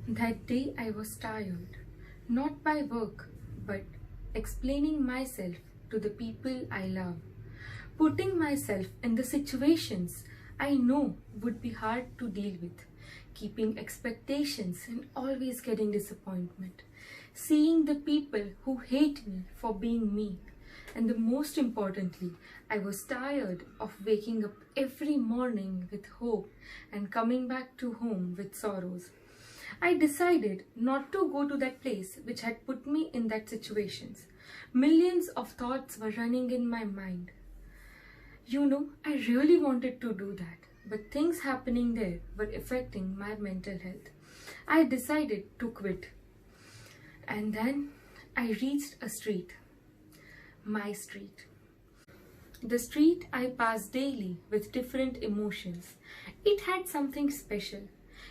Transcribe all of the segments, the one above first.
That day I was tired, not by work, but explaining myself to the people I love, putting myself in the situations I know would be hard to deal with, keeping expectations and always getting disappointment, seeing the people who hate me for being me. And the most importantly, I was tired of waking up every morning with hope and coming back to home with sorrows. I decided not to go to that place which had put me in that situations. Millions of thoughts were running in my mind. I really wanted to do that, but things happening there were affecting my mental health. I decided to quit. And then I reached a street, my street. The street I passed daily with different emotions. It had something special.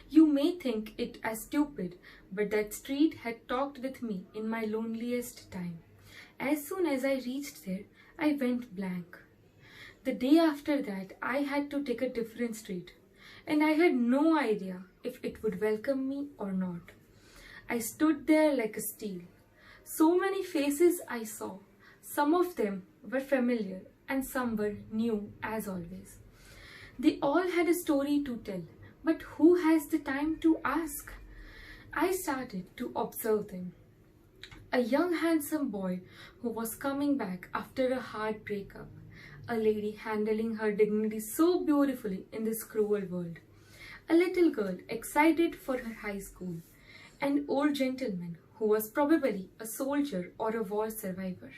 You may think it as stupid, but that street had talked with me in my loneliest time. As soon as I reached there, I went blank. The day after that, I had to take a different street, and I had no idea if it would welcome me or not. I stood there like a steel. So many faces I saw. Some of them were familiar and some were new as always. They all had a story to tell, but who has the time to ask? I started to observe them. A young handsome boy who was coming back after a hard breakup. A lady handling her dignity so beautifully in this cruel world. A little girl excited for her high school. An old gentleman who was probably a soldier or a war survivor.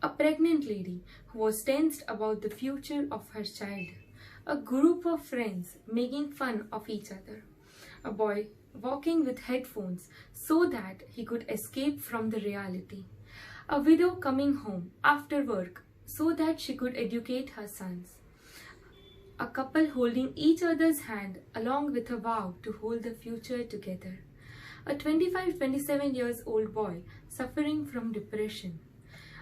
A pregnant lady who was tensed about the future of her child. A group of friends making fun of each other. A boy walking with headphones so that he could escape from the reality. A widow coming home after work so that she could educate her sons. A couple holding each other's hand along with a vow to hold the future together. A 25-27 years old boy suffering from depression.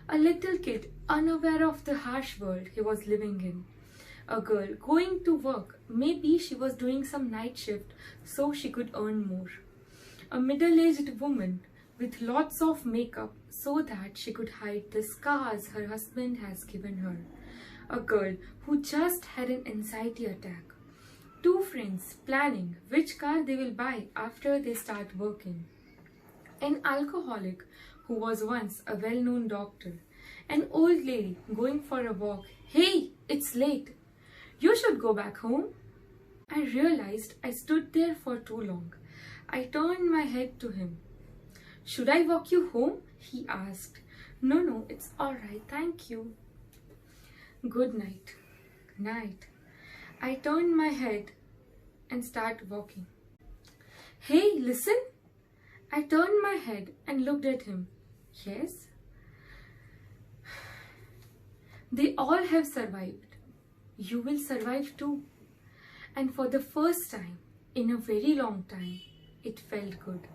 A little kid unaware of the harsh world he was living in. A girl going to work, maybe she was doing some night shift so she could earn more. A middle-aged woman with lots of makeup so that she could hide the scars her husband has given her. A girl who just had an anxiety attack. Two friends planning which car they will buy after they start working. An alcoholic who was once a well-known doctor. An old lady going for a walk. Hey, it's late. You should go back home. I realized I stood there for too long. I turned my head to him. Should I walk you home? He asked. No, it's all right, thank you. Good night. Night. I turned my head and started walking. Hey, listen. I turned my head and looked at him. Yes? They all have survived. You will survive too. And for the first time in a very long time, it felt good.